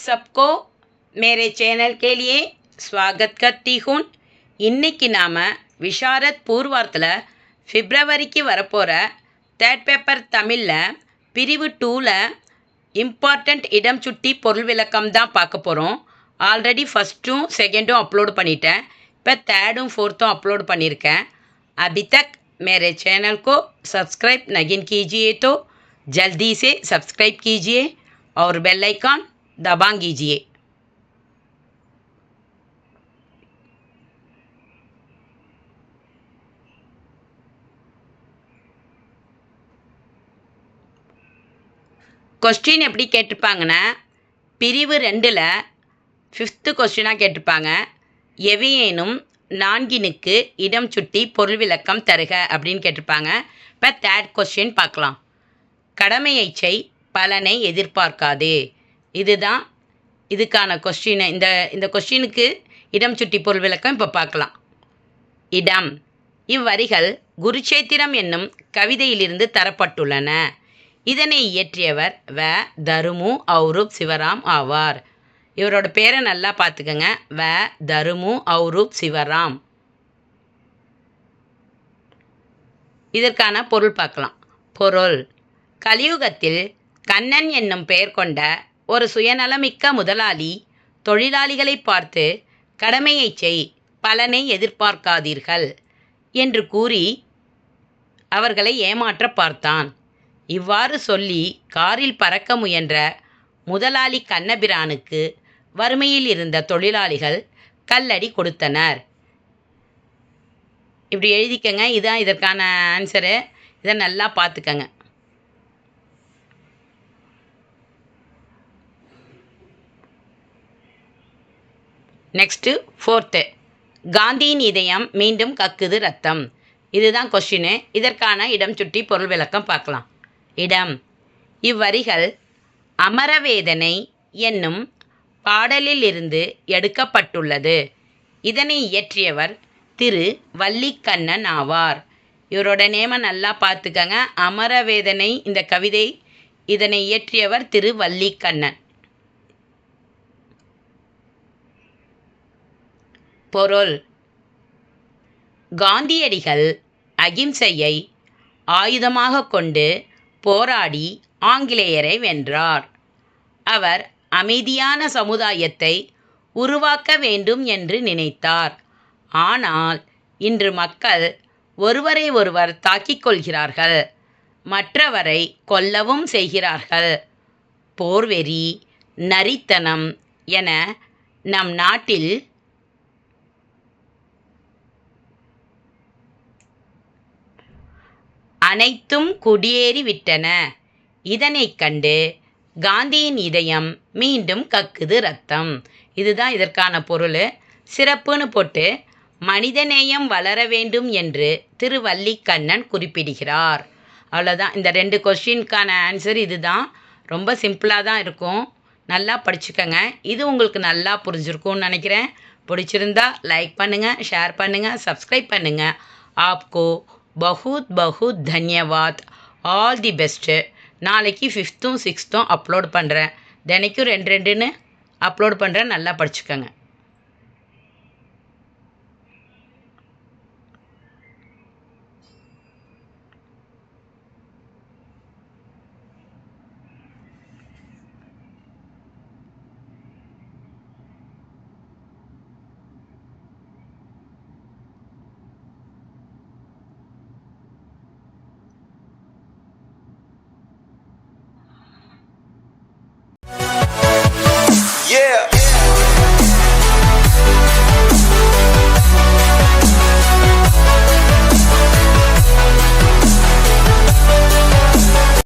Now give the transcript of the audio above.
सबको मेरे चैनल के लिए स्वागत करती हूँ. இன்னைக்கு நாம் விஷாரத் பூர்வார்த்தில் பிப்ரவரிக்கு வரப்போகிற தேர்ட் பேப்பர் தமிழில் பிரிவு 2ல் இம்பார்ட்டண்ட் இடம் சுட்டி பொருள் விளக்கம் தான் பார்க்க போகிறோம். ஆல்ரெடி ஃபஸ்ட்டும் செகண்டும் அப்லோடு பண்ணிட்டேன். இப்போ தேர்டும் फोर्थும் அப்லோடு பண்ணியிருக்கேன். अभी तक मेरे चैनल को सब्सक्राइब नहीं कीजिए तो जल्दी से सब्सक्राइब कीजिए और बेल आइकन दबा कीजिए. கொஸ்டின் எப்படி கேட்டிருப்பாங்கன்னா, பிரிவு 2ல் 5th கொஸ்டினாக கேட்டிருப்பாங்க. எவையேனும் நான்கினுக்கு இடம் சுட்டி பொருள் விளக்கம் தருக அப்படின்னு கேட்டிருப்பாங்க. இப்போ தேர்ட் கொஸ்டின் பார்க்கலாம். கடமையை செய், பலனை எதிர்பார்க்காதே. இதுதான் இதுக்கான கொஸ்டின். இந்த கொஸ்டினுக்கு இடம் சுட்டி பொருள் விளக்கம் இப்போ பார்க்கலாம். இடம். இவ்வரிகள் குருச்சேத்திரம் என்னும் கவிதையிலிருந்து தரப்பட்டுள்ளன. இதனை இயற்றியவர் வ. தருமு அவுரூப் சிவராம் ஆவார். இவரோட பேரை நல்லா பார்த்துக்கங்க. வ. தருமு அவுரூப் சிவராம். இதற்கான பொருள் பார்க்கலாம். பொருள். கலியுகத்தில் கண்ணன் என்னும் பெயர் கொண்ட ஒரு சுயநலமிக்க முதலாளி தொழிலாளிகளை பார்த்து கடமையை செய், பலனை எதிர்பார்க்காதீர்கள் என்று கூறி அவர்களை ஏமாற்ற பார்த்தான். இவ்வாறு சொல்லி காரில் பறக்க முயன்ற முதலாளி கண்ணபிரானுக்கு வறுமையில் இருந்த தொழிலாளிகள் கல்லடி கொடுத்தனர். இப்படி எழுதிக்கங்க. இதுதான் இதற்கான ஆன்சரு. இதை நல்லா பார்த்துக்கங்க. Next 4th. காந்தியின் இதயம் மீண்டும் கக்குது ரத்தம். இதுதான் கொஸ்டின். இதற்கான இடம் சுட்டி பொருள் விளக்கம் பார்க்கலாம். இடம். இவ்வரிகள் அமரவேதனை என்னும் பாடலில் இருந்து எடுக்கப்பட்டுள்ளது. இதனை இயற்றியவர் திரு வல்லிக்கண்ணன் ஆவார். இவரோட நேம நல்லா பார்த்துக்கங்க. அமரவேதனை இந்த கவிதை, இதனை இயற்றியவர் திரு வல்லிக்கண்ணன். பொருள். காந்தியடிகள் அகிம்சையை ஆயுதமாக கொண்டு போராடி ஆங்கிலேயரை வென்றார். அவர் அமைதியான சமுதாயத்தை உருவாக்க வேண்டும் என்று நினைத்தார். ஆனால் இன்று மக்கள் ஒருவரை ஒருவர் தாக்கிக் கொள்கிறார்கள், மற்றவரை கொல்லவும் செய்கிறார்கள். போர்வெறி, நரித்தனம் என நம் நாட்டில் அனைத்தும் குடியேறிவிட்டன. இதனை கண்டு காந்தியின் இதயம் மீண்டும் கக்குது ரத்தம். இதுதான் இதற்கான பொருள். சிறப்புன்னு போட்டு மனிதநேயம் வளர வேண்டும் என்று திரு வல்லிக்கண்ணன் குறிப்பிடுகிறார். அவ்வளோதான். இந்த 2 கொஸ்டினுக்கான ஆன்சர் இதுதான். ரொம்ப சிம்பிளாக தான் இருக்கும். நல்லா படிச்சுக்கோங்க. இது உங்களுக்கு நல்லா புரிஞ்சிருக்கும்னு நினைக்கிறேன். பிடிச்சிருந்தா லைக் பண்ணுங்கள், ஷேர் பண்ணுங்கள், சப்ஸ்கிரைப் பண்ணுங்கள். ஆப்கோ बहुत बहुत धन्यवाद. All the best. நாளைக்கு 5th 6th அப்லோட் பண்ணுறேன். தினைக்கும் 2 2ன்னு அப்லோட் பண்ணுறேன். நல்லா படிச்சுக்கோங்க.